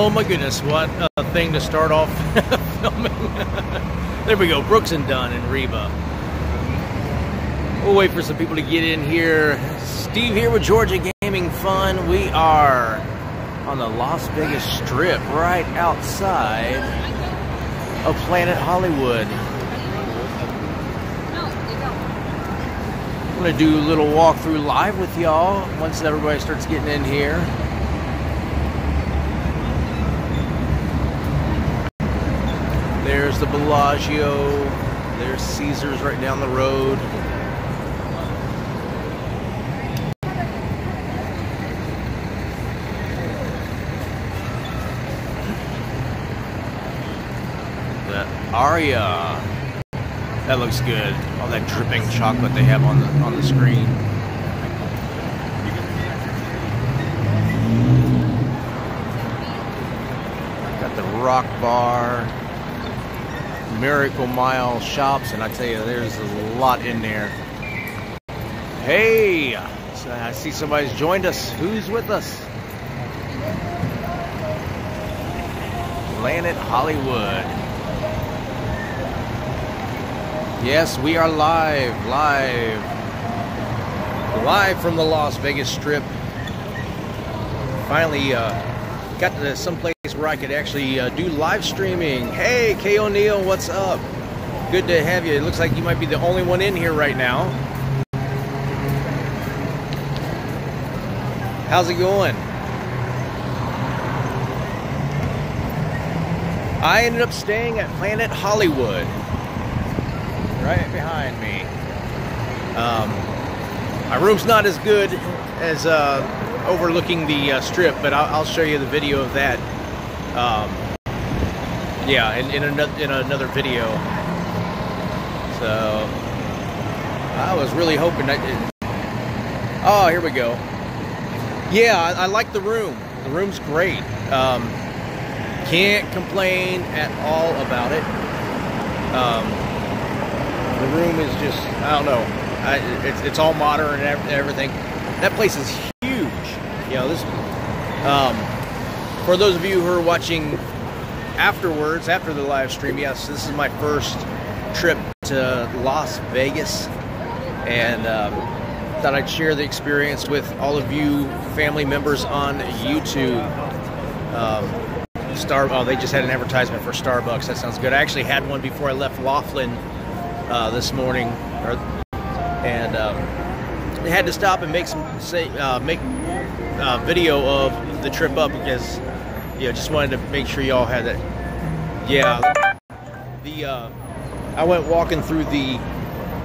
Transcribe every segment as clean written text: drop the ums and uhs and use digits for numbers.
Oh my goodness, what a thing to start off filming. There we go, Brooks and Dunn in Reba. We'll wait for some people to get in here. Steve here with Georgia Gaming Fun. We are on the Las Vegas Strip, right outside of Planet Hollywood. I'm going to do a little walkthrough live with y'all once everybody starts getting in here. There's the Bellagio. There's Caesars right down the road. The Aria. That looks good. All that dripping chocolate they have on the screen. Got the Rock Bar, Miracle Mile shops, and I tell you, there's a lot in there. Hey, so I see somebody's joined us. Who's with us? Planet Hollywood. Yes, we are live from the Las Vegas Strip. Finally got to some place where I could actually do live streaming. Hey, Kay O'Neill, what's up? Good to have you. It looks like you might be the only one in here right now. How's it going? I ended up staying at Planet Hollywood, right behind me. My room's not as good as overlooking the strip, but I'll show you the video of that. Yeah, in another video. So I was really hoping that. Oh, here we go. Yeah, I like the room. The room's great. Can't complain at all about it. The room is just, I don't know. It's all modern and everything. That place is huge. You know, this. For those of you who are watching afterwards, after the live stream, yes, this is my first trip to Las Vegas, and thought I'd share the experience with all of you family members on YouTube. Oh, they just had an advertisement for Starbucks. That sounds good. I actually had one before I left Laughlin this morning, and they had to stop and make video of the trip up because, you know, just wanted to make sure y'all had that. Yeah, I went walking through the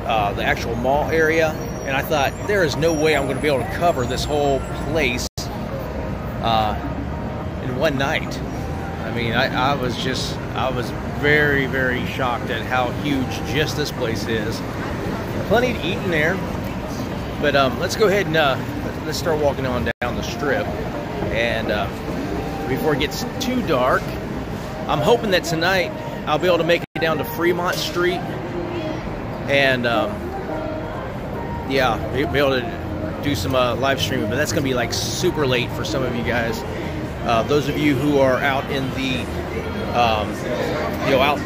actual mall area, and I thought there is no way I'm going to be able to cover this whole place in one night. I mean, I was very, very shocked at how huge just this place is. Plenty to eat in there, but let's go ahead and let's start walking on down the strip. And before it gets too dark, I'm hoping that tonight I'll be able to make it down to Fremont Street, and yeah, be able to do some live streaming. But that's going to be like super late for some of you guys. Those of you who are out in the, you know, out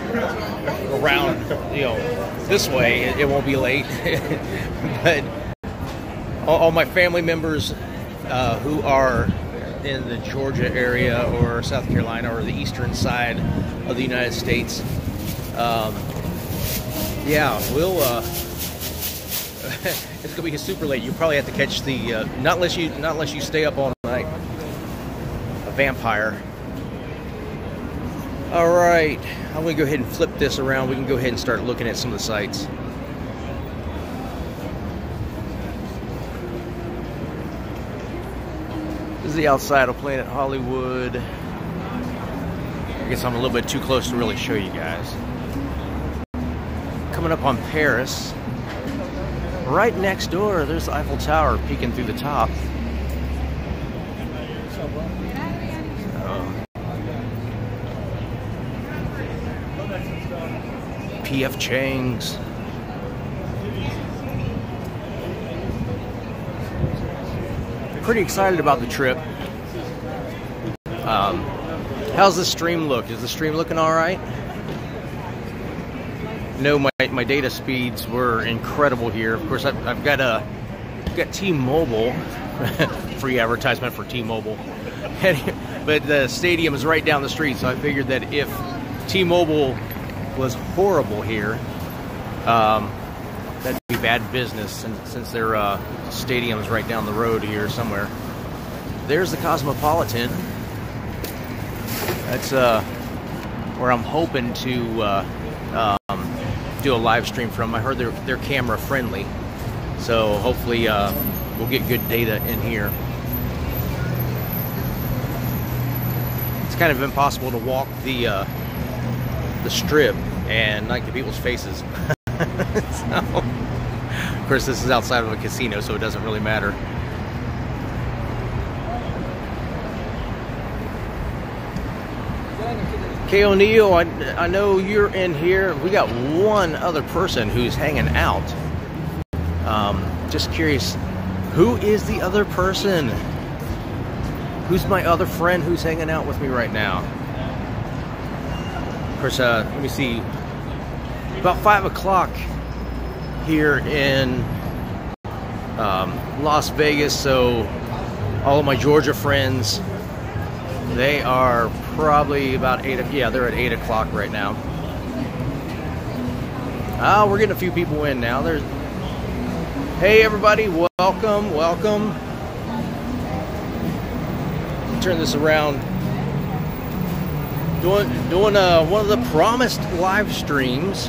around, you know, this way, it won't be late. But all my family members who are in the Georgia area or South Carolina or the eastern side of the United States, yeah, we'll. It's gonna be super late. You probably have to catch the not unless you stay up all night. A vampire. All right, I'm gonna go ahead and flip this around. We can go ahead and start looking at some of the sites. This is the outside of Planet Hollywood. I guess I'm a little bit too close to really show you guys. Coming up on Paris. Right next door, there's the Eiffel Tower peeking through the top. P.F. Chang's. Pretty excited about the trip. How's the stream look? Is the stream looking all right? No, my data speeds were incredible here. Of course, I've got T-Mobile, free advertisement for T-Mobile. But the stadium is right down the street, so I figured that if T-Mobile was horrible here, that'd be bad business since their stadium is right down the road here somewhere. There's the Cosmopolitan. That's where I'm hoping to do a live stream from. I heard they're camera friendly, so hopefully we'll get good data in here. It's kind of impossible to walk the strip and not get people's faces. So, of course, this is outside of a casino, so it doesn't really matter. K. O'Neill, I know you're in here. We got one other person who's hanging out. Just curious, who is the other person? Who's my other friend who's hanging out with me right now? Of course, let me see. About 5 o'clock here in Las Vegas, so all of my Georgia friends, they are probably about 8. Yeah, they're at 8 o'clock right now. Oh, we're getting a few people in now. Hey everybody, welcome, welcome. Turn this around. Doing one of the promised live streams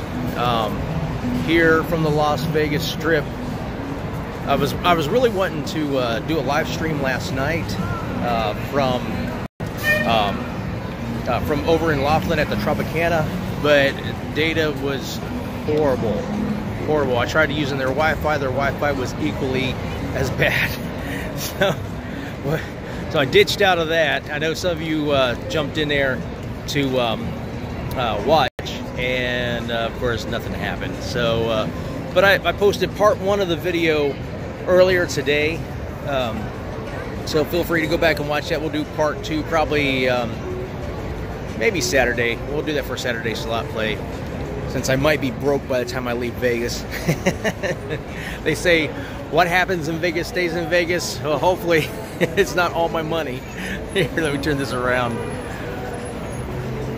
here from the Las Vegas Strip. I was really wanting to do a live stream last night from over in Laughlin at the Tropicana, but data was horrible. I tried using their Wi-Fi. Their Wi-Fi was equally as bad. So I ditched out of that. I know some of you jumped in there to watch, and of course nothing happened. So, but I posted part 1 of the video earlier today. So feel free to go back and watch that. We'll do part 2 probably maybe Saturday. We'll do that for Saturday slot play, since I might be broke by the time I leave Vegas. They say what happens in Vegas stays in Vegas. Well, hopefully it's not all my money. Here, let me turn this around.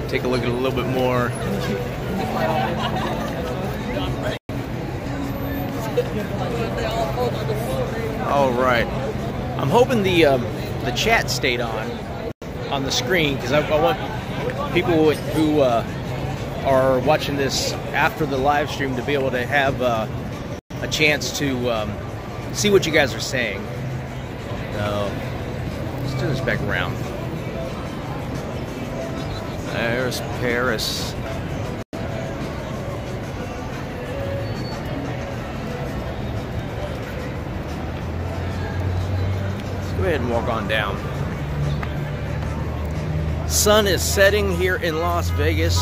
Take a look at it a little bit more. All right. I'm hoping the chat stayed on the screen, because I want people who are watching this after the live stream to be able to have a chance to see what you guys are saying. Let's turn this back around. There's Paris. Go ahead and walk on down. Sun is setting here in Las Vegas.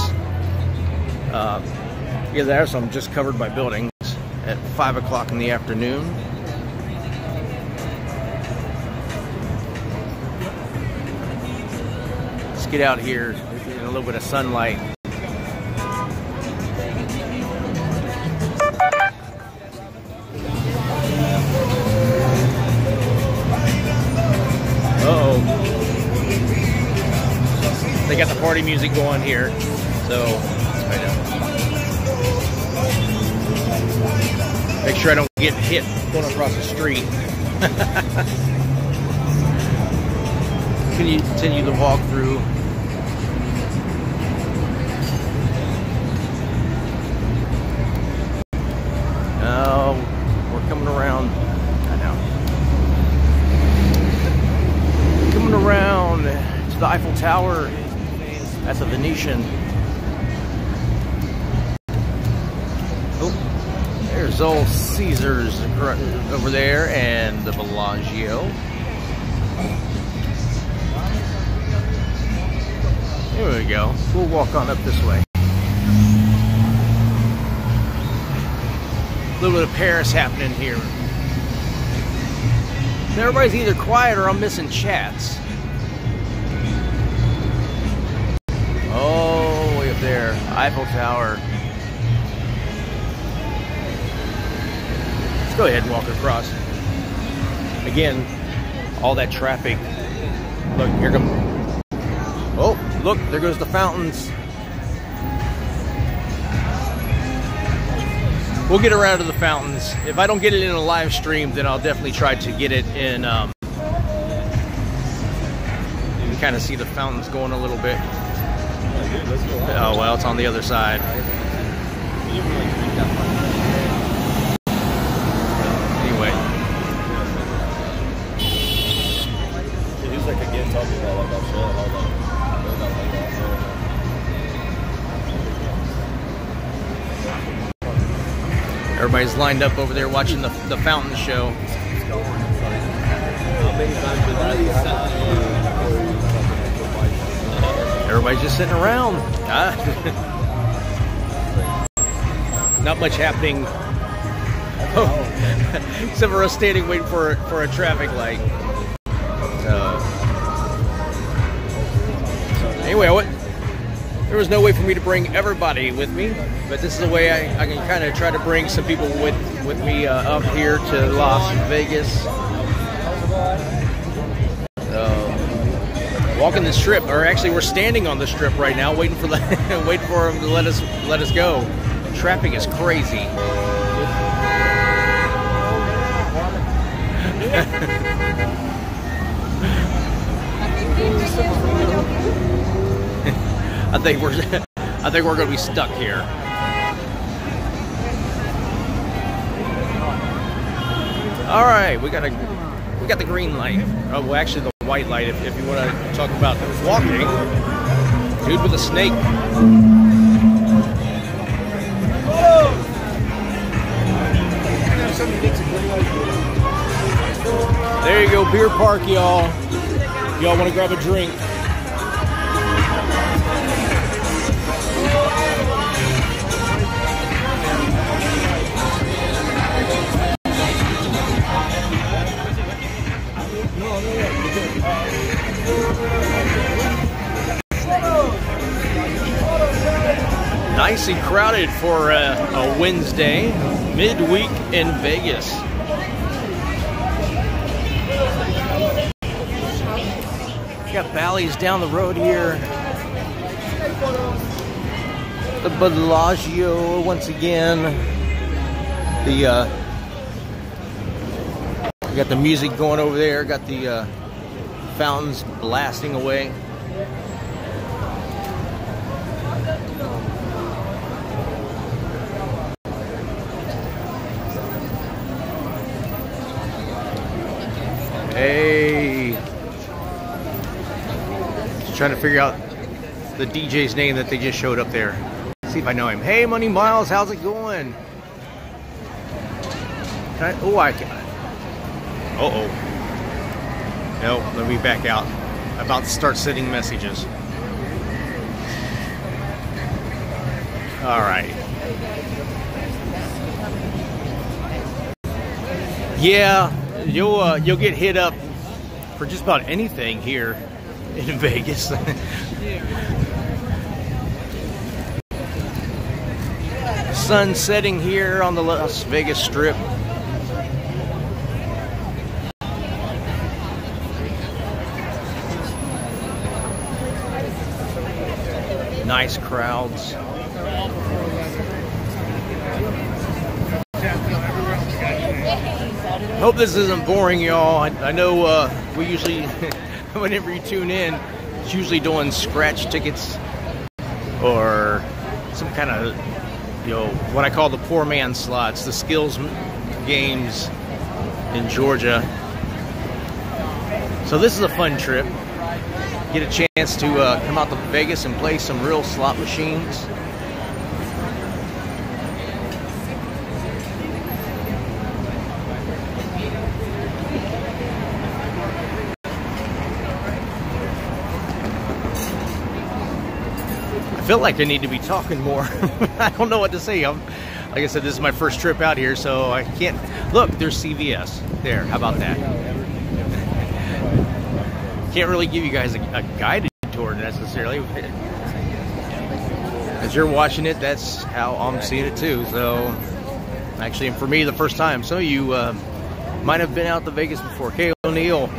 Yeah, there, so I'm just covered by buildings at 5 o'clock in the afternoon. Let's get out here in a little bit of sunlight. They got the party music going here, so let's find out. Make sure I don't get hit going across the street. Continue the walk through. Oh, we're coming around. I know. Coming around to the Eiffel Tower. That's a Venetian. Oh, there's old Caesars over there, and the Bellagio. There we go. We'll walk on up this way. A little bit of Paris happening here. Everybody's either quiet or I'm missing chats. Oh, way up there. Eiffel Tower. Let's go ahead and walk across. Again, all that traffic. Look, here comes. Oh, look, there goes the fountains. We'll get around to the fountains. If I don't get it in a live stream, then I'll definitely try to get it in. You can kind of see the fountains going a little bit. Oh, well, it's on the other side. Anyway. He's like again talking about like Everybody's lined up over there watching the fountain show. Everybody's just sitting around. Not much happening. Oh. Except for us standing waiting for a traffic light. Anyway, there was no way for me to bring everybody with me, but this is the way I can kind of try to bring some people with me up here to Las Vegas. Walking the strip, or actually we're standing on the strip right now, waiting for them to let us go. Traffic is crazy. I think we're gonna be stuck here. All right, we got the green light. Oh, well, actually the white light. If you want to talk about walking, dude with a snake. There you go, beer park, y'all. Y'all want to grab a drink? Nicely crowded for a Wednesday, midweek in Vegas. Got Bally's down the road here. The Bellagio once again. We got the music going over there. Got the fountains blasting away. Hey. Just trying to figure out the DJ's name that they just showed up there. See if I know him. Hey, Money Miles, how's it going? Can I? Oh, I can. Uh-oh. No, let me back out. I'm about to start sending messages. All right. Yeah, you'll get hit up for just about anything here in Vegas. Sun setting here on the Las Vegas Strip. Nice crowds. Hope this isn't boring, y'all. I know we usually, whenever you tune in, it's usually doing scratch tickets or some kind of, what I call the poor man slots, the skills games in Georgia. So this is a fun trip. Get a chance to come out to Vegas and play some real slot machines. I feel like I need to be talking more. I don't know what to say. Like I said, this is my first trip out here, so I can't. Look, there's CVS. There, how about that? Can't really give you guys a guided tour necessarily. as you're watching it, that's how I'm seeing it too. So, actually, and for me, the first time. Some of you might have been out to Vegas before. Kay O'Neill,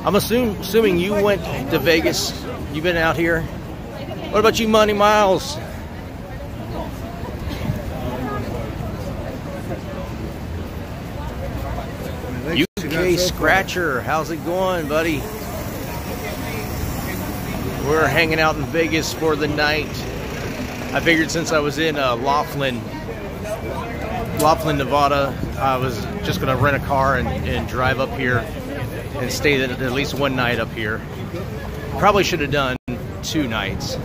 I'm assuming you went to Vegas. You've been out here. What about you, Money Miles? UK Scratcher, how's it going, buddy? We're hanging out in Vegas for the night. I figured since I was in Laughlin, Nevada, I was just going to rent a car and drive up here and stay at least one night up here. Probably should have done 2 nights.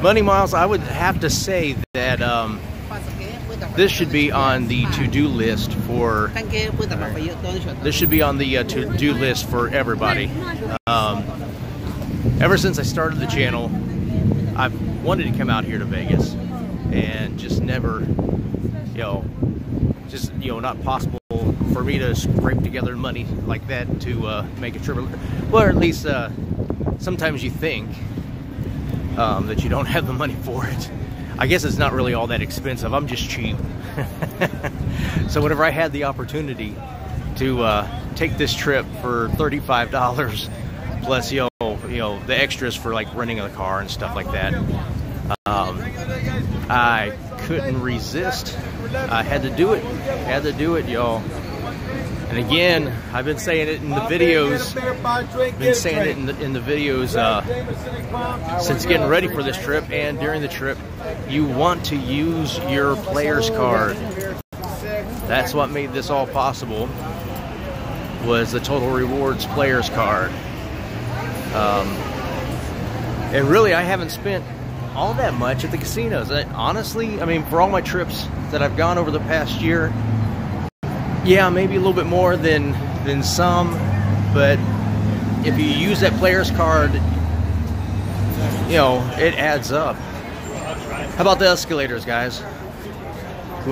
Money Miles, I would have to say that this should be on the to-do list for. This should be on the to-do list for everybody. Ever since I started the channel, I've wanted to come out here to Vegas, and just never, not possible for me to scrape together money like that to make a trip. Well, or at least sometimes you think that you don't have the money for it. I guess it's not really all that expensive. I'm just cheap. So whenever I had the opportunity to take this trip for $35 plus the extras for like renting a car and stuff like that, I couldn't resist. I had to do it. Y'all. And again, I've been saying it in the videos. Since getting ready for this trip and during the trip. You want to use your player's card. That's what made this all possible. Was the Total Rewards player's card. And really, I haven't spent all that much at the casinos. Honestly, I mean, for all my trips that I've gone over the past year, yeah, maybe a little bit more than some, but if you use that player's card, it adds up. How about the escalators, guys? You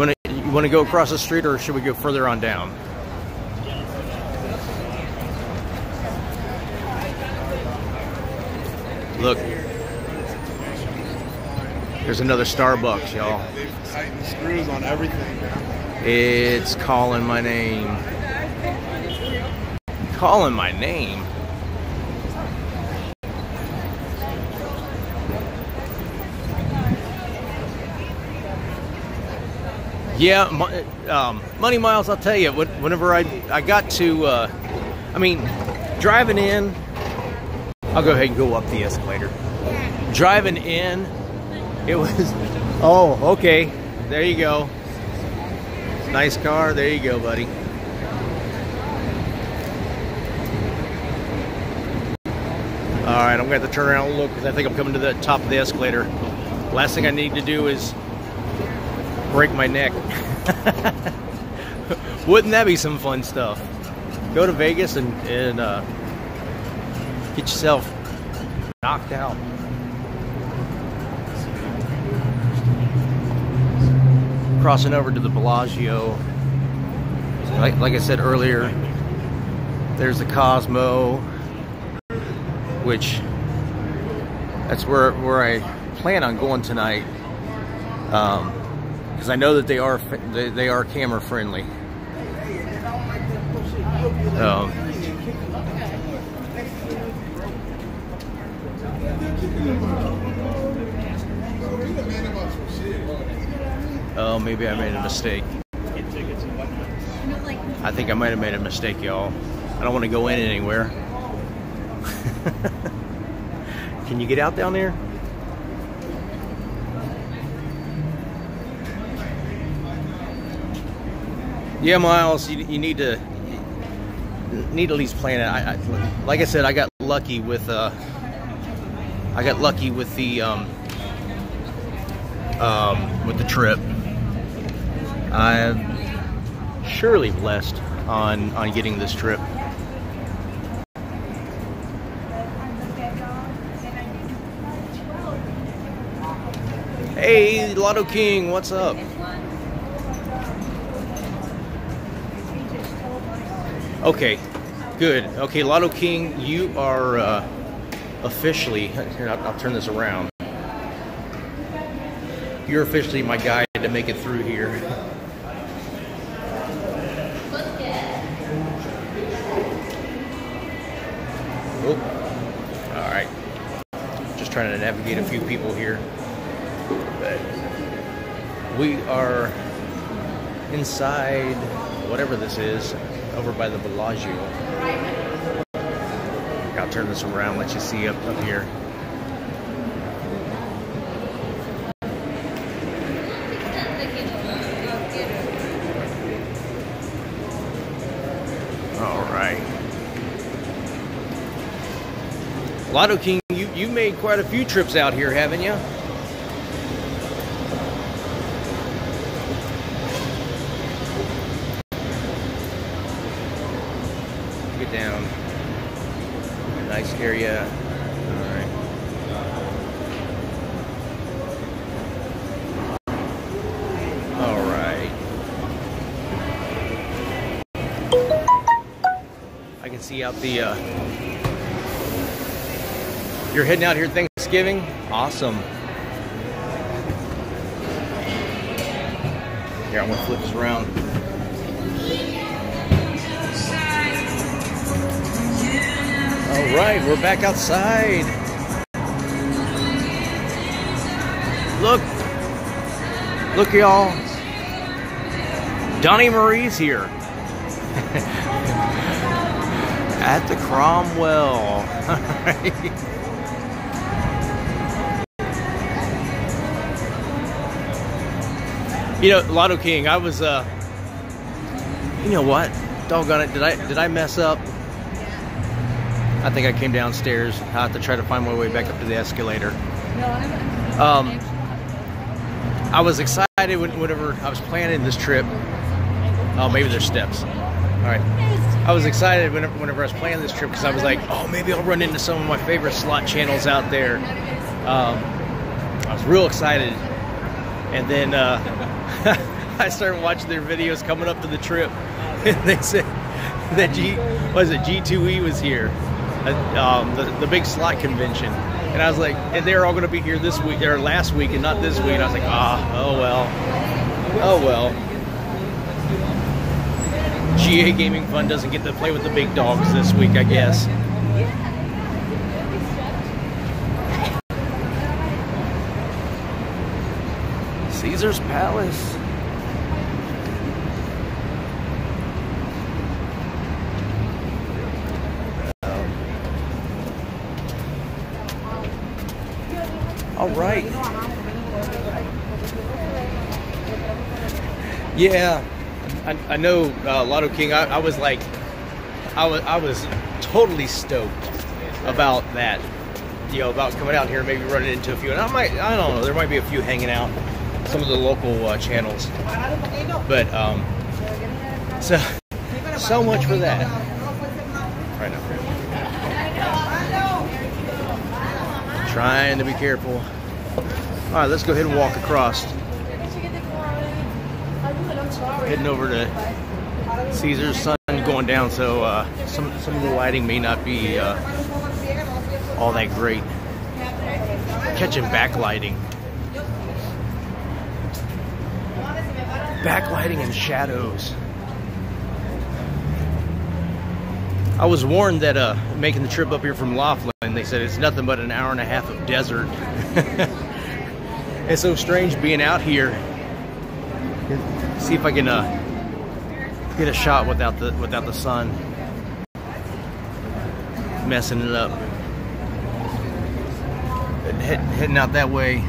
want to go across the street, or should we go further on down? Look, there's another Starbucks, y'all. Tighten screws on everything. It's calling my name. Calling my name. Yeah, Money Miles, I'll tell you, whenever I got to, driving in, I'll go ahead and go up the escalator. Driving in, it was, oh, okay, there you go. Nice car, there you go, buddy. All right, I'm going to have to turn around and look because I think I'm coming to the top of the escalator. Last thing I need to do is break my neck. Wouldn't that be some fun stuff? Go to Vegas and get yourself knocked out. Crossing over to the Bellagio. Like I said earlier, there's the Cosmo, which that's where I plan on going tonight. Because I know that they are camera friendly. Oh, maybe I made a mistake. I think I might have made a mistake, y'all. I don't want to go in anywhere. Can you get out down there? Yeah, Miles, you need to at least plan it. Like I said, I got lucky with the trip. I'm surely blessed on getting this trip. Hey, Lotto King, what's up? Okay, good. Okay, Lotto King, you are officially, here, I'll turn this around. You're officially my guide to make it through here. Oh, all right. Just trying to navigate a few people here. But we are inside whatever this is, over by the Bellagio. I'll turn this around, let you see up here. All right. Lotto King, you made quite a few trips out here, haven't you? Get down. Nice area. All right. All right. I can see out the you're heading out here Thanksgiving? Awesome. Here, I'm gonna flip this around. All right, we're back outside. Look, y'all. Donnie Marie's here at the Cromwell. All right. You know, Lotto King, I was, you know what? Doggone it, did I mess up? I think I came downstairs. I have to try to find my way back up to the escalator. I was excited whenever I was planning this trip. Oh, maybe there's steps. All right. I was excited whenever I was planning this trip because I was like, oh, maybe I'll run into some of my favorite slot channels out there. I was real excited. And then I started watching their videos coming up to the trip. And they said that G2E was here. The big slot convention, and I was like, and they're all going to be here this week or last week and not this week, and I was like, oh well. GA Gaming Fun doesn't get to play with the big dogs this week, I guess. Caesar's Palace. All right. Yeah, I know, Lotto King. I was like, I was totally stoked about that. You know, about coming out here and maybe running into a few. And I don't know, there might be a few hanging out, some of the local channels. But so much for that. Right now. Trying to be careful. All right, let's go ahead and walk across. Heading over to Caesar's. Sun going down, so some of the lighting may not be all that great. Catching backlighting. Backlighting and shadows. I was warned that making the trip up here from Laughlin, they said it's nothing but an hour and a half of desert. It's so strange being out here. See if I can get a shot without the sun messing it up. Heading out that way.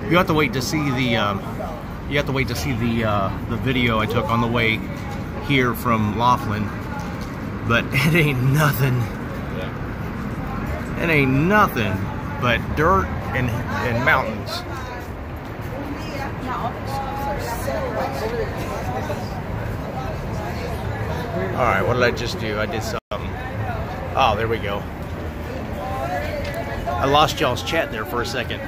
You have to wait to see the. You have to wait to see the video I took on the way here from Laughlin, but it ain't nothing. It ain't nothing but dirt and mountains. All right, what did I just do? I did something. Oh, there we go. I lost y'all's chat there for a second.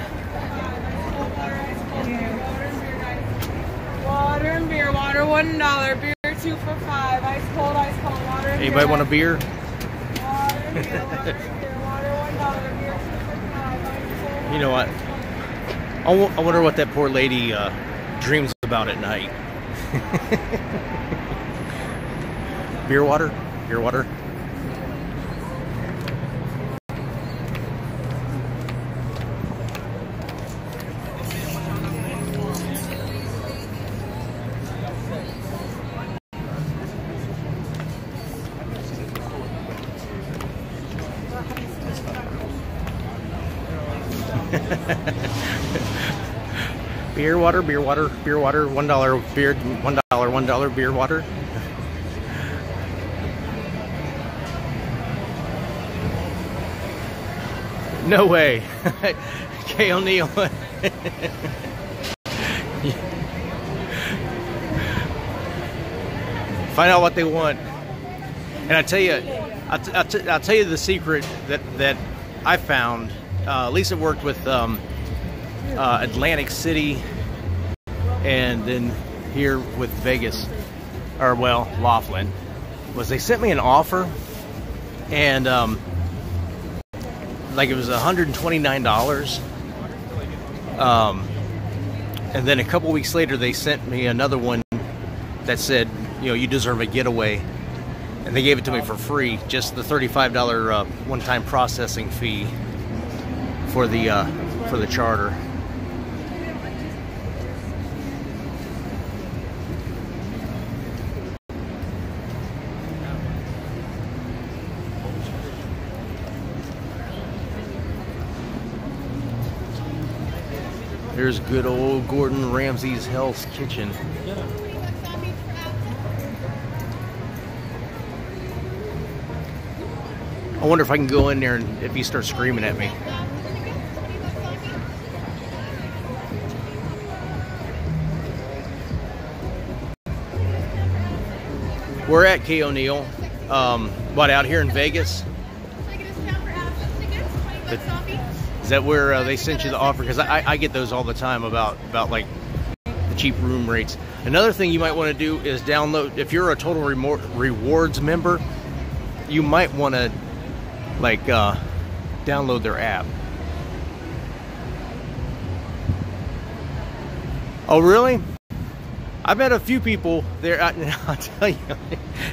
Water and beer, water $1, beer beer, 2 for $5. Ice cold water. Anybody want a beer? Water, $1. Beer, 2 for $5. You know what? I wonder what that poor lady dreams about at night. Beer water? Beer water? Beer water, beer water, beer water, $1 beer, $1 beer water. No way. Kay O'Neill. Find out what they want. And I tell you, I'll tell you the secret that I found. Lisa worked with Atlantic City, and then here with Vegas, or well, Laughlin, was they sent me an offer, and like it was $129. And then a couple weeks later, they sent me another one that said, you know, you deserve a getaway. And they gave it to me for free, just the $35 one-time processing fee for the charter. There's good old Gordon Ramsay's Hell's Kitchen. I wonder if I can go in there and if he starts screaming at me. We're at Kay O'Neill, what, out here in Vegas? Is that where they sent you the offer? Because I get those all the time about like the cheap room rates. Another thing you might want to do is download, if you're a Total Rewards member, you might want to like download their app. Oh really? I've met a few people there. I'll tell you.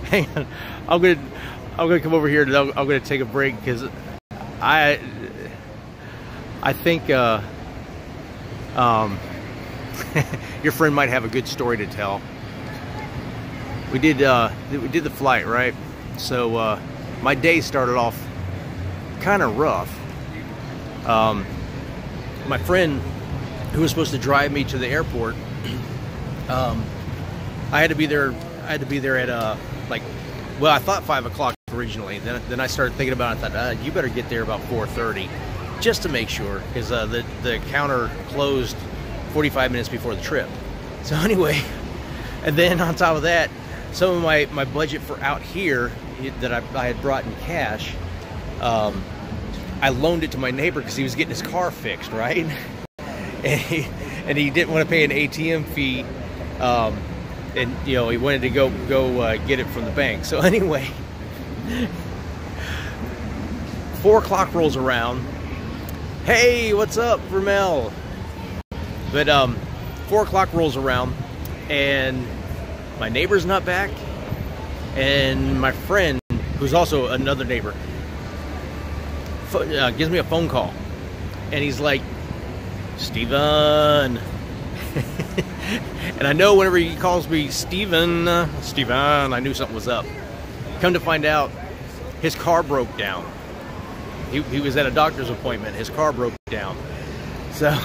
Hang on, I'm gonna come over here and I'm gonna take a break because I think your friend might have a good story to tell. We did the flight, right? So my day started off kind of rough. My friend who was supposed to drive me to the airport, I had to be there at like, well, I thought 5 o'clock originally. Then I started thinking about it. I thought, you better get there about 4:30 just to make sure, because the counter closed 45 minutes before the trip. So anyway, and then on top of that, some of my budget for out here that I had brought in cash, I loaned it to my neighbor because he was getting his car fixed, right? And he didn't want to pay an ATM fee, and you know, he wanted to go get it from the bank. So anyway, 4 o'clock rolls around. Hey, what's up, Vermel? But 4 o'clock rolls around, and my neighbor's not back, and my friend, who's also another neighbor, gives me a phone call, and he's like, Steven. And I know whenever he calls me Steven, I knew something was up. Come to find out, his car broke down. He was at a doctor's appointment. His car broke down. So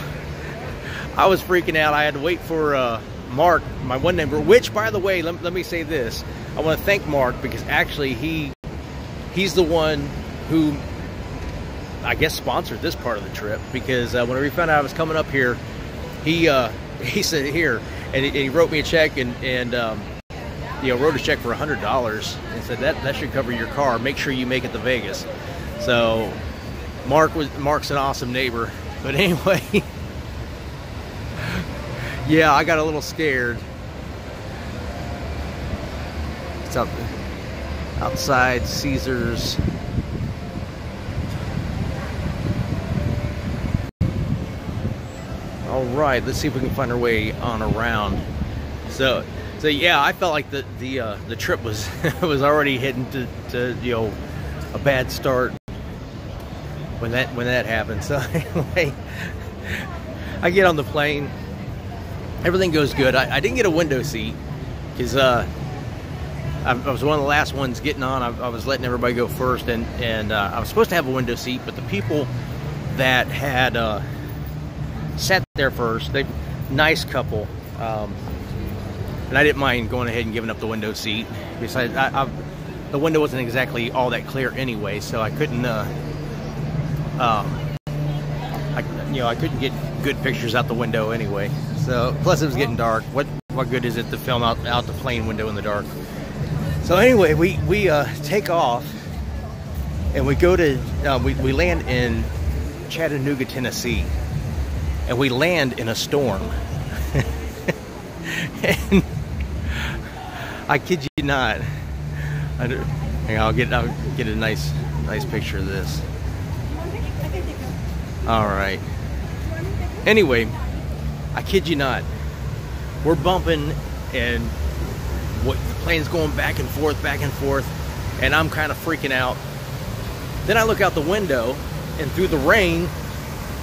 I was freaking out. I had to wait for Mark, my one neighbor, which, by the way, let me say this. I want to thank Mark because actually he's the one who, I guess, sponsored this part of the trip, because whenever he found out I was coming up here, he said here, and he wrote me a check and you know, wrote a check for $100 and said that should cover your car. Make sure you make it to Vegas. So Mark's an awesome neighbor. But anyway, yeah, I got a little scared. It's outside Caesars. All right, let's see if we can find our way on around. So yeah, I felt like the trip was was already heading to you know, a bad start when that happened. So anyway, I get on the plane. Everything goes good. I didn't get a window seat because I was one of the last ones getting on. I was letting everybody go first, and I was supposed to have a window seat, but the people that had sat there first, they nice couple, and I didn't mind going ahead and giving up the window seat. Besides, the window wasn't exactly all that clear anyway, so I couldn't I couldn't get good pictures out the window anyway. So plus it was getting dark. What good is it to film out the plane window in the dark? So anyway, we take off, and we go to we land in Chattanooga, Tennessee, and we land in a storm. And I kid you not, I'll get a nice picture of this. All right. Anyway, I kid you not, we're bumping, and the plane's going back and forth, and I'm kind of freaking out. Then I look out the window, and through the rain,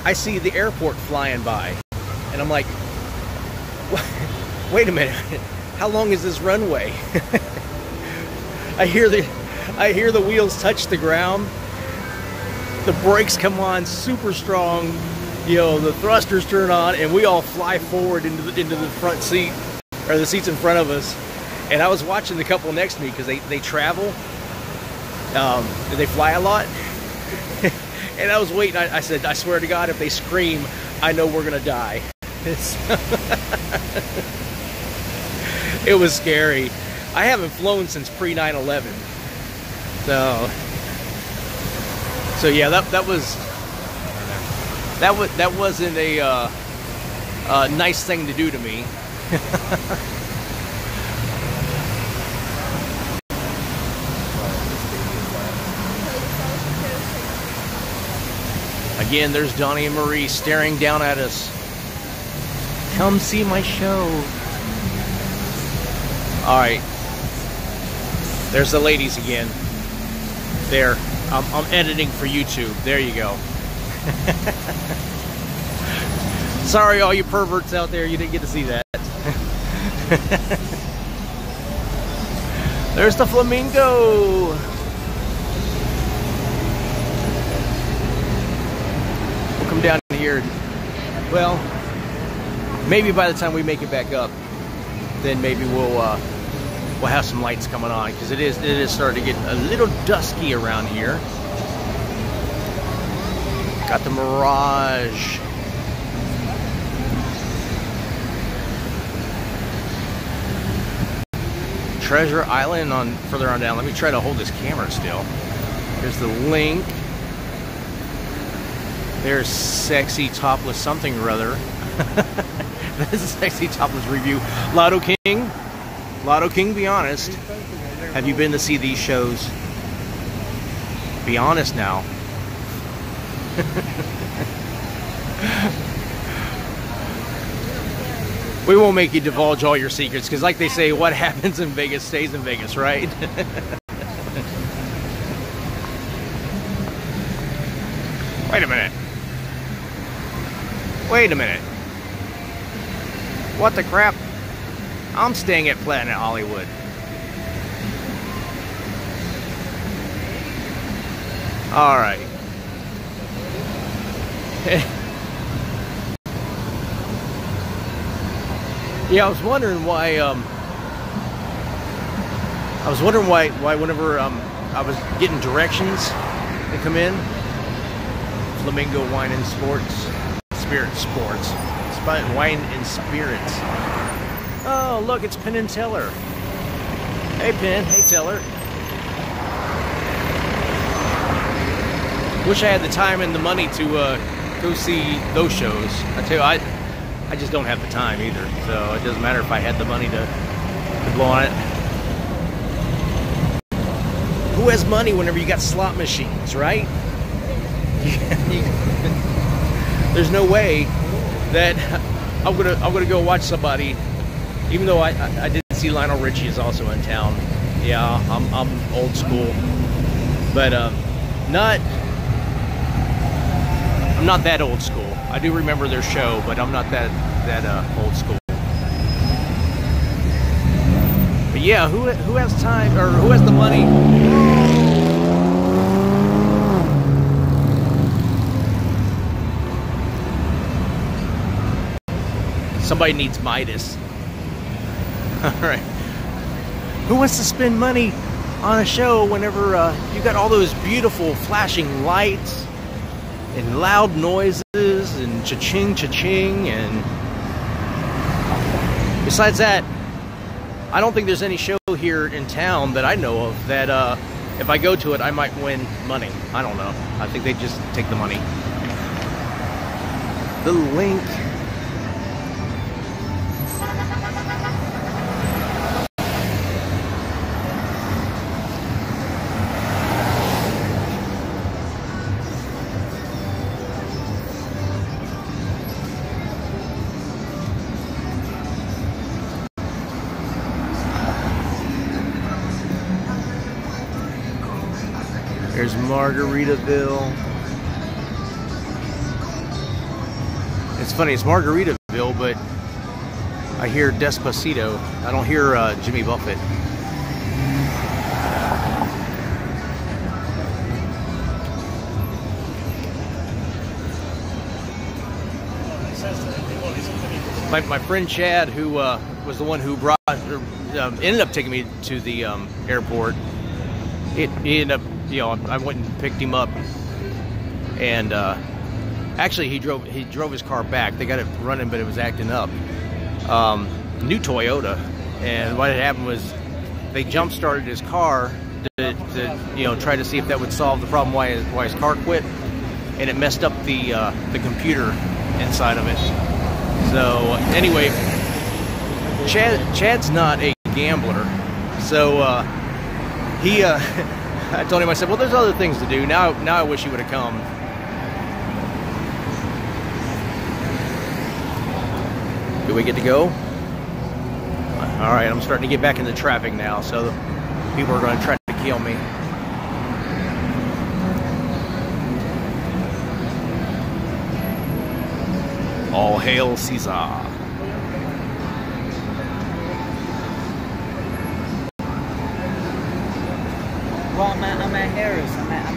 I see the airport flying by, and I'm like, wait a minute, how long is this runway? I hear the wheels touch the ground, the brakes come on super strong, you know, the thrusters turn on, and we all fly forward into the front seat, or the seats in front of us. And I was watching the couple next to me because they travel, they fly a lot. And I was waiting. I said, I swear to God, if they scream, I know we're gonna die. It was scary. I haven't flown since pre 9/11. So yeah, that wasn't a nice thing to do to me. Again, there's Donnie and Marie staring down at us. Come see my show. All right. There's the ladies again. There. I'm editing for YouTube. There you go. Sorry, all you perverts out there, you didn't get to see that. There's the flamingo. We'll come down here. Well, maybe by the time we make it back up, then maybe we'll have some lights coming on, because it is starting to get a little dusky around here. Got the Mirage. Treasure Island on further on down. Let me try to hold this camera still. There's the Link. There's Sexy Topless something or other. This is Sexy Topless review. Lotto King, be honest. Have you been to see these shows? Be honest now. We won't make you divulge all your secrets, because like they say, what happens in Vegas stays in Vegas, right? Wait a minute. Wait a minute. What the crap? I'm staying at Planet Hollywood. All right. Yeah, I was wondering why. Whenever I was getting directions to come in, Flamingo Wine and Sports, Wine and Spirits. Oh, look, it's Penn and Teller. Hey, Penn. Hey, Teller. Wish I had the time and the money to go see those shows. I tell you, I just don't have the time either. So it doesn't matter if I had the money to blow on it. who has money whenever you got slot machines, right? There's no way that I'm gonna go watch somebody, even though I did see Lionel Richie is also in town. Yeah, I'm old school, but I'm not that old school. I do remember their show, but I'm not that old school. But yeah, who has time, or who has the money? Somebody needs Midas. All right. Who wants to spend money on a show whenever you got all those beautiful flashing lights and loud noises and cha-ching, cha-ching, and besides that, I don't think there's any show here in town that I know of that if I go to it, I might win money. I don't know. I think they just take the money. The link. There's Margaritaville. It's funny, it's Margaritaville, but I hear Despacito. I don't hear Jimmy Buffett. My friend Chad, who was the one who ended up taking me to the airport. He ended up, I went and picked him up, and actually he drove his car back. They got it running, but it was acting up. New Toyota, and what had happened was they jump started his car to try to see if that would solve the problem why his car quit, and it messed up the computer inside of it. So anyway, Chad's not a gambler, so I told him, I said, well, there's other things to do. Now I wish he would have come. Do we get to go? All right, I'm starting to get back into traffic now, so people are going to try to kill me. All hail Caesar. Well, I'm at Harris. I'm at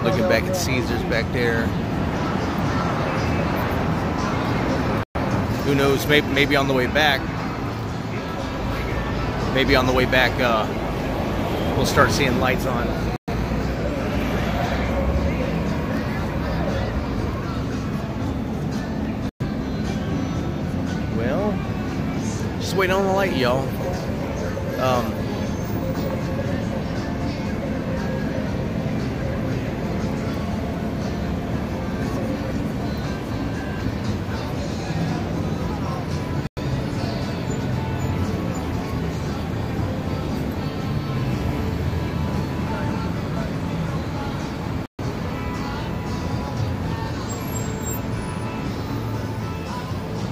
Looking back at Caesars back there. Who knows? Maybe on the way back. Maybe on the way back, we'll start seeing lights on. Well, just waiting on the light, y'all.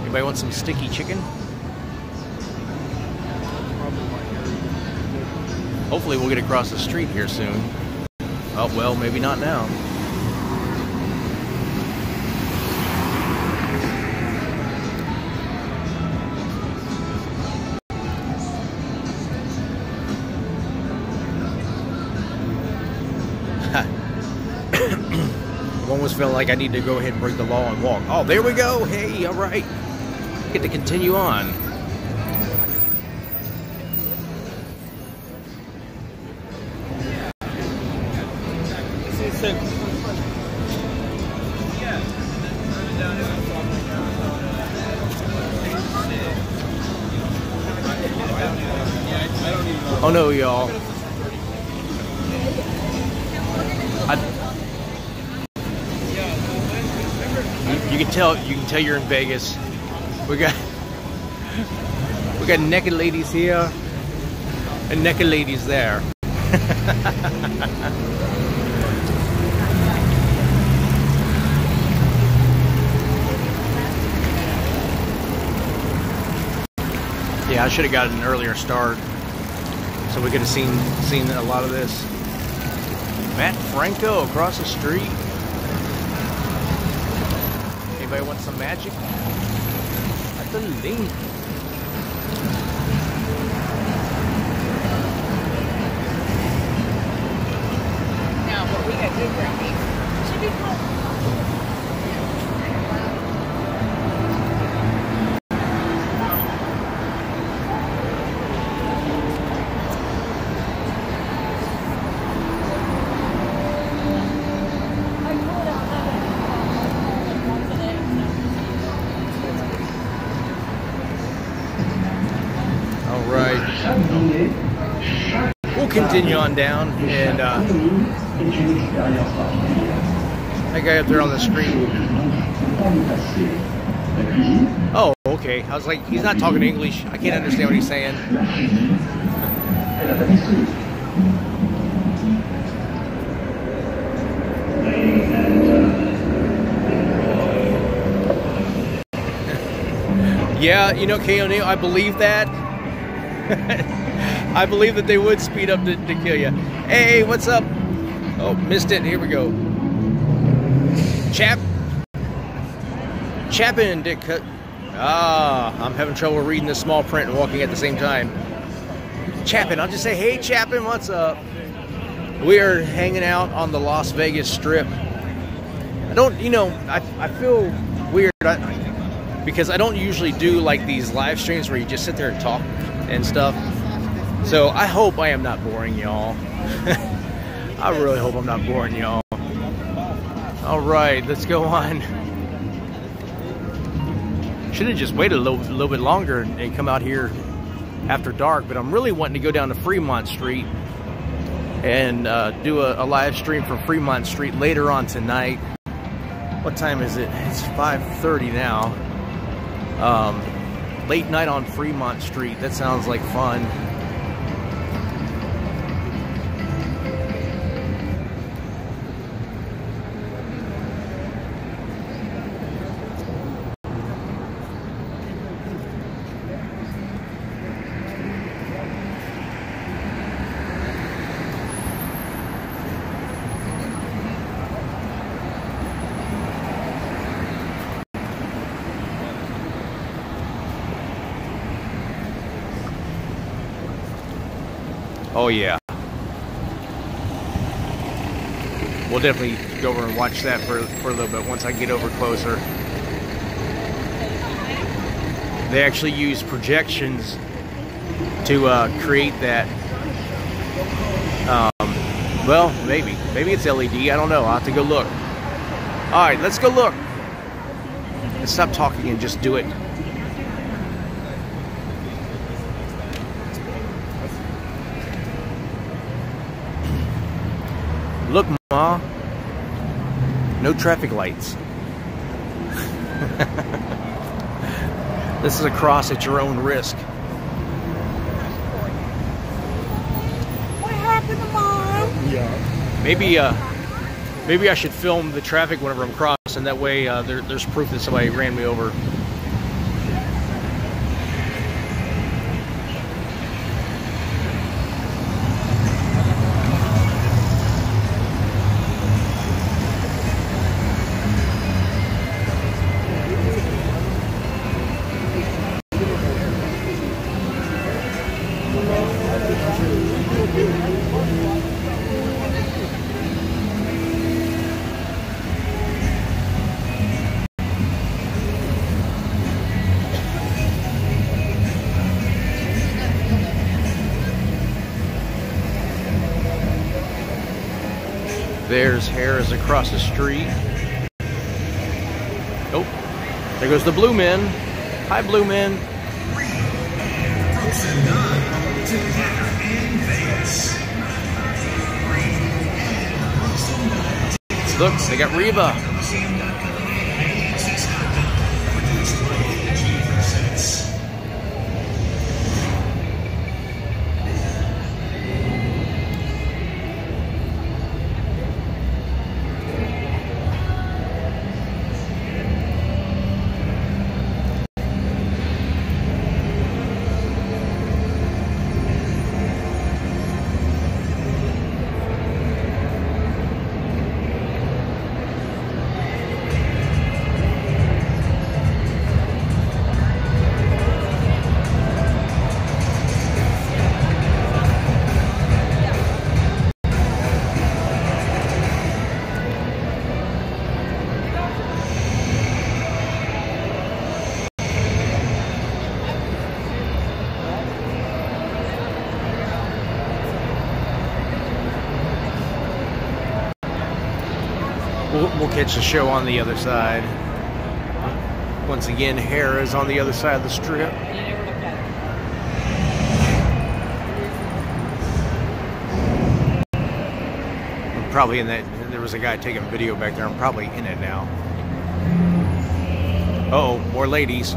Anybody want some sticky chicken? Hopefully we'll get across the street here soon. Oh, well, maybe not now. I almost felt like I need to go ahead and break the law and walk. Oh, there we go. Hey, all right. Get to continue on. don't know, y'all. You can tell you're in Vegas. We got naked ladies here and naked ladies there. Yeah, I should have gotten an earlier start so we could have seen a lot of this. Matt Franco across the street. Anybody want some magic? At the link. No, but we got good ground beef. Should be cool. We'll continue on down, and that guy up there on the screen. Oh, okay. I was like, he's not talking English. I can't understand what he's saying. Yeah, you know, K. O'Neill, I believe that. I believe that they would speed up to kill you. Hey, what's up? Oh, missed it. Here we go. Chapin, Dick Cut. Ah, I'm having trouble reading the small print and walking at the same time. Chapin, I'll just say, hey, Chapin, what's up? We are hanging out on the Las Vegas Strip. I don't, you know, I feel weird because I don't usually do like these live streams where you just sit there and talk and stuff. So I hope I am not boring y'all. I really hope I'm not boring y'all. All right, let's go on. Should have just waited a little bit longer and come out here after dark, but I'm really wanting to go down to Fremont Street and do a live stream from Fremont Street later on tonight. What time is it? It's 5:30 now. Late night on Fremont Street. That sounds like fun. Oh yeah. We'll definitely go over and watch that for a little bit once I get over closer. They actually use projections to create that. Well, maybe it's LED. I don't know. I'll have to go look. All right, let's go look. Let's stop talking and just do it. Look, Ma, no traffic lights. This is a cross at your own risk. What happened to Mom? Yeah. Maybe I should film the traffic whenever I'm crossing. That way there's proof that somebody ran me over. There's Harris across the street. Oh, there goes the Blue Men. Hi, Blue Men. Close enough to Canada and Look, they got Reba. We'll catch the show on the other side. Once again, Harrah's on the other side of the strip. I'm probably in that. There was a guy taking video back there. I'm probably in it now. Uh-oh, more ladies.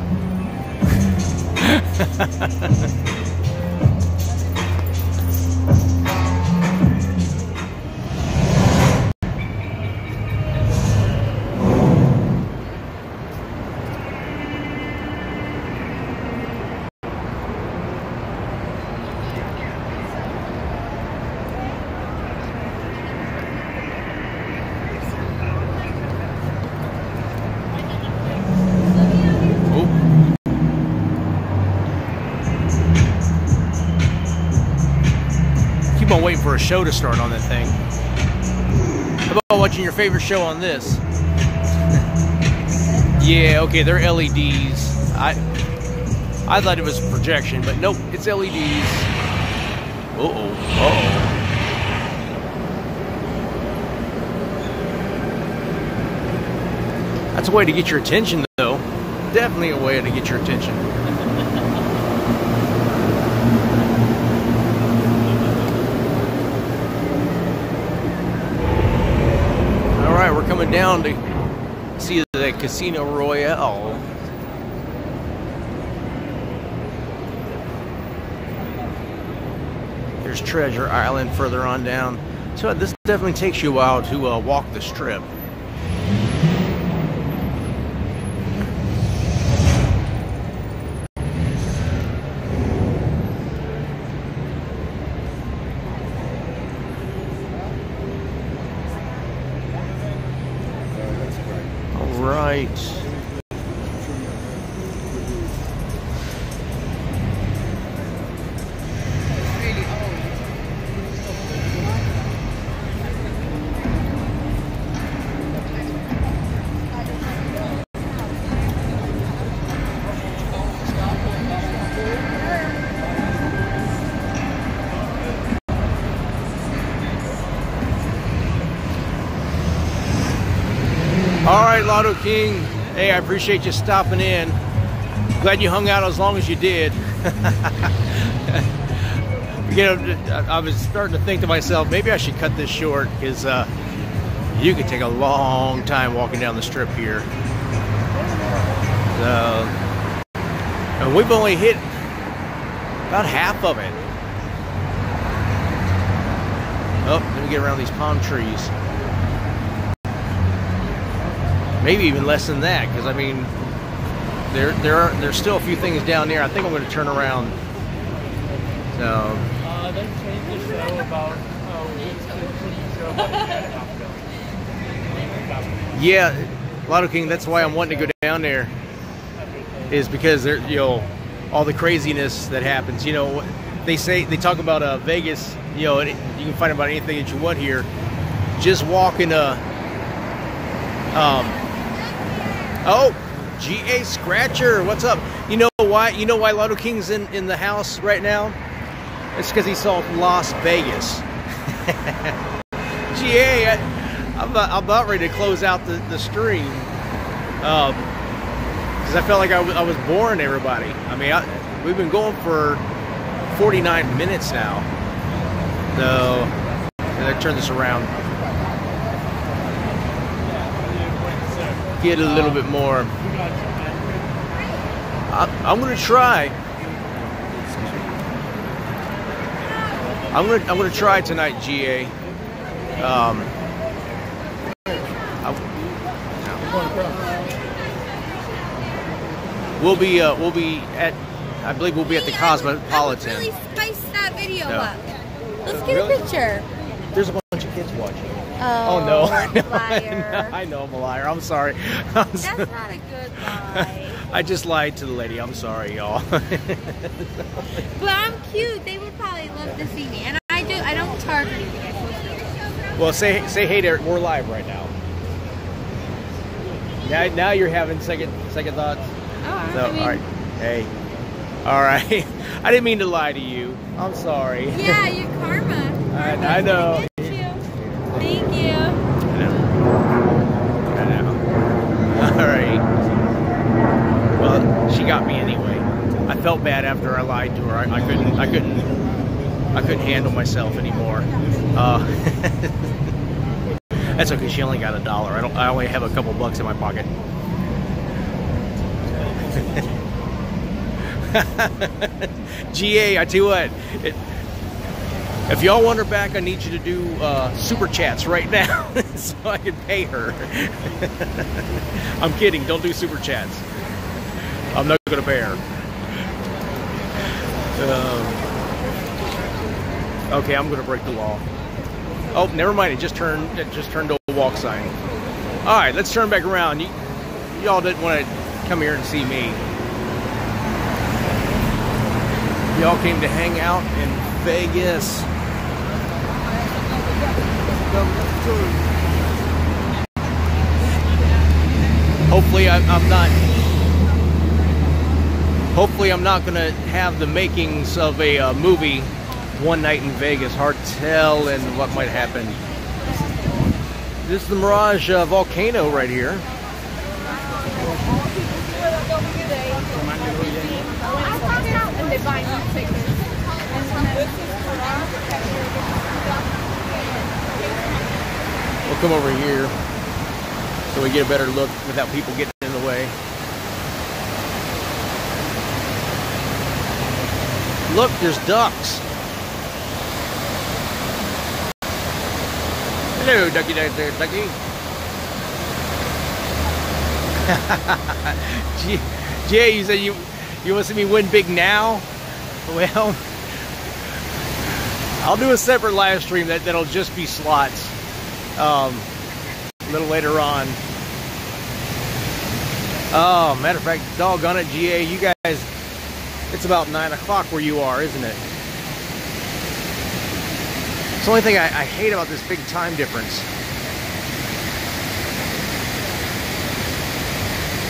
Keep on waiting for a show to start on that thing. How about watching your favorite show on this? Yeah, okay, they're LEDs. I thought it was projection, but nope, it's LEDs. Uh-oh, uh-oh. That's a way to get your attention, though. Definitely a way to get your attention. We're coming down to see the Casino Royale. There's Treasure Island further on down. So this definitely takes you a while to walk the strip. Right. All right, Lotto King. Hey, I appreciate you stopping in. Glad you hung out as long as you did. You know, I was starting to think to myself, maybe I should cut this short because you could take a long time walking down the strip here. And we've only hit about half of it. Oh, let me get around these palm trees. Maybe even less than that, because I mean, there's still a few things down there. I think I'm going to turn around. So. They changed the show about Yeah, Lotto King. That's why I'm wanting to go down there. Is because there, you know, all the craziness that happens. You know, they talk about Vegas. You know, you can find about anything that you want here. Just walking oh, GA Scratcher, what's up? You know why? You know why Lotto King's in the house right now? It's because he saw Las Vegas. GA, I'm about ready to close out the stream because I felt like I was boring everybody. I mean, we've been going for 49 minutes now. No. And I turn this around. Get a little bit more. I'm gonna try. I'm gonna try tonight, GA. We'll be at, I believe we'll be at the Cosmopolitan. That would really spice that video No. up. Let's get a picture. There's a bunch of kids watching. Oh, no, liar. I know I'm a liar. I'm sorry. That's not a good lie. I just lied to the lady. I'm sorry, y'all. But I'm cute. They would probably love to see me. And I don't charge anything. I post it. Well, say hey there. We're live right now. Now you're having second thoughts. Oh, So, all right. Hey. All right. I didn't mean to lie to you. I'm sorry. Yeah, your karma. I know. Thank you. I know. All right. Well, she got me anyway. I felt bad after I lied to her. I couldn't handle myself anymore. That's okay. She only got $1. I only have a couple bucks in my pocket. GA, I tell you what. If y'all want her back, I need you to do super chats right now so I can pay her. I'm kidding. Don't do super chats. I'm not going to pay her. Okay, I'm going to break the law. Oh, never mind. It just turned to a walk sign. All right, let's turn back around. Y'all didn't want to come here and see me. Y'all came to hang out in Vegas. Hopefully I'm not gonna have the makings of a movie, One Night in Vegas. Hard to tell and what might happen. This is the Mirage volcano right here. We'll come over here so we get a better look without people getting in the way. Look, there's ducks. Hello, ducky there, ducky. Jay, you said you want to see me win big now? Well, I'll do a separate live stream that'll just be slots. A little later on. Oh, matter of fact, doggone it, GA, you guys, it's about 9 o'clock where you are, isn't it? It's the only thing I hate about this big time difference.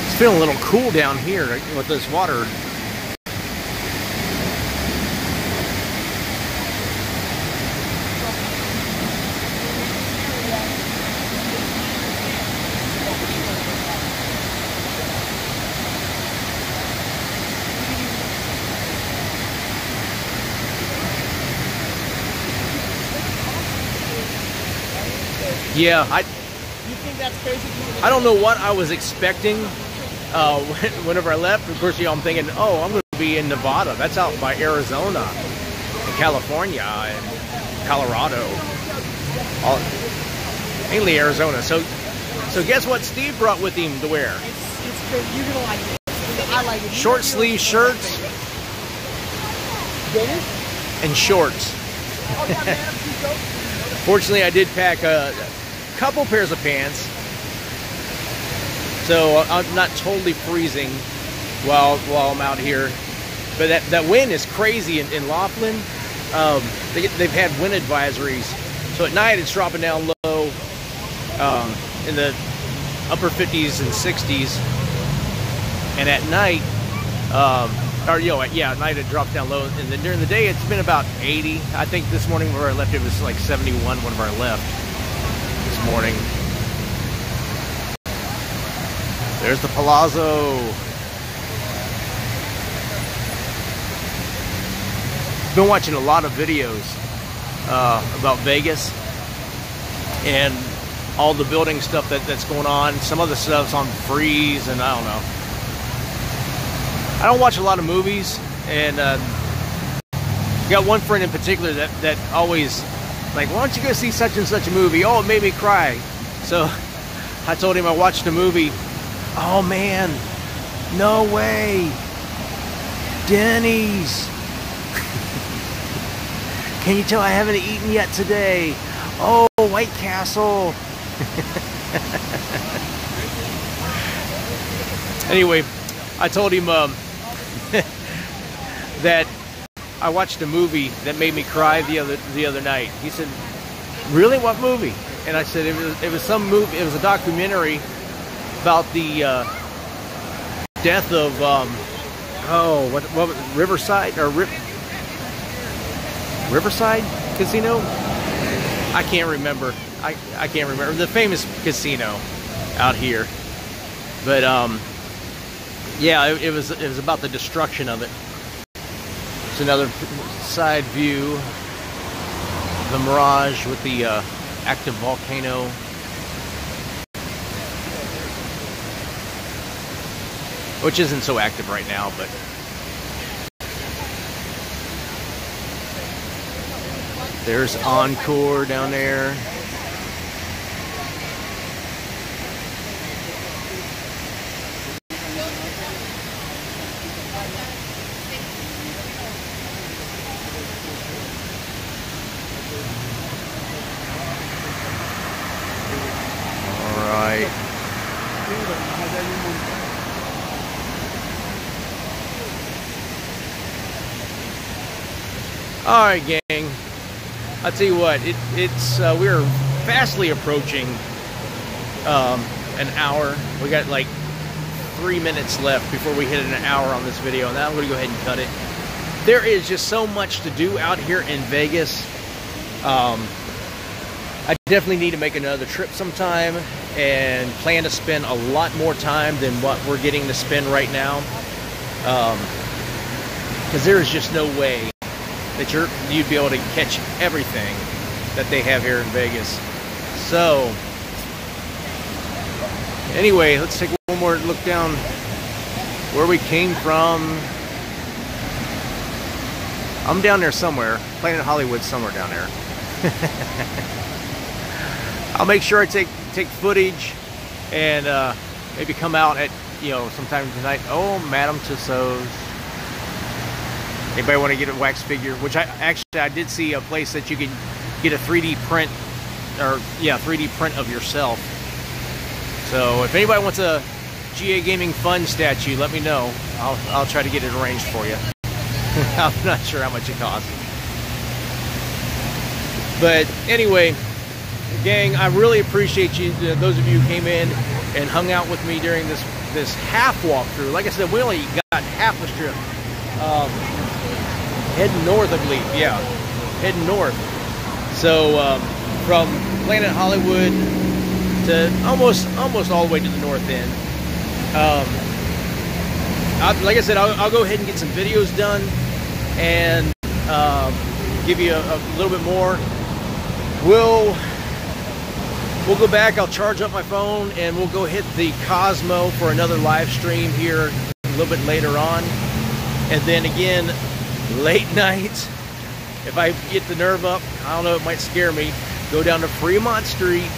It's feeling a little cool down here with this water. Yeah, You think that's crazy? I don't know what I was expecting whenever I left. Of course, I'm thinking, oh, I'm going to be in Nevada. That's out by Arizona, and California, and Colorado. Mainly Arizona. So guess what Steve brought with him to wear? It's crazy. You're gonna like it. I like it. Short sleeve shirts and shorts. Fortunately, I did pack a couple pairs of pants, so I'm not totally freezing while I'm out here. But that wind is crazy in Laughlin. They've had wind advisories, so at night it's dropping down low in the upper 50s and 60s, and at night, at night it drops down low, and then during the day it's been about 80. I think this morning where I left it was like 71 whenever I left this morning. There's the Palazzo. Been watching a lot of videos about Vegas and all the building stuff that's going on. Some of the stuff's on freeze, and I don't know. I don't watch a lot of movies, and got one friend in particular that always like, why don't you go see such and such a movie? Oh, it made me cry. So I told him I watched a movie. Oh man, no way. Denny's. Can you tell I haven't eaten yet today? Oh, White Castle. Anyway, I told him that I watched a movie that made me cry the other night. He said, "Really? What movie?" And I said, "It was some movie. It was a documentary about the death of what was it, Riverside or Riverside Casino? I can't remember. I can't remember the famous casino out here, but yeah, it was about the destruction of it." It's another side view, the Mirage with the active volcano. Which isn't so active right now, but there's Encore down there. All right, gang. I'll tell you what. It's we're fastly approaching an hour. We got like 3 minutes left before we hit an hour on this video, and now I'm going to go ahead and cut it. There is just so much to do out here in Vegas. I definitely need to make another trip sometime and plan to spend a lot more time than what we're getting to spend right now. Because there is just no way that you'd be able to catch everything that they have here in Vegas. So, anyway, let's take one more look down where we came from. I'm down there somewhere. Planet Hollywood somewhere down there. I'll make sure I take footage and maybe come out at, sometime tonight. Oh, Madame Tussauds. Anybody want to get a wax figure? Which I did see a place that you could get a 3D print, or 3D print of yourself. So if anybody wants a GA Gaming Fun statue, let me know. I'll try to get it arranged for you. I'm not sure how much it costs. But anyway, gang, I really appreciate you, those of you who came in and hung out with me during this half walkthrough. Like I said, we only got half the strip. Heading north, I believe. Yeah, heading north. So from Planet Hollywood to almost all the way to the north end. Like I said, I'll go ahead and get some videos done and give you a little bit more. We'll go back. I'll charge up my phone and we'll go hit the Cosmo for another live stream here a little bit later on. And then again, late night, if I get the nerve up, I don't know, it might scare me, go down to Fremont Street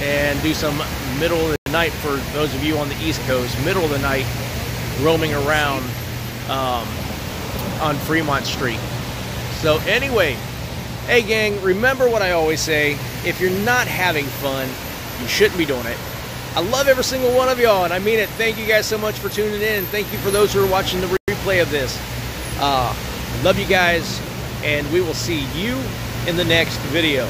and do some middle of the night for those of you on the East Coast, middle of the night roaming around on Fremont Street. So anyway, hey gang, remember what I always say, if you're not having fun, you shouldn't be doing it. I love every single one of y'all, and I mean it. Thank you guys so much for tuning in. Thank you for those who are watching the replay of this. Love you guys, and we will see you in the next video.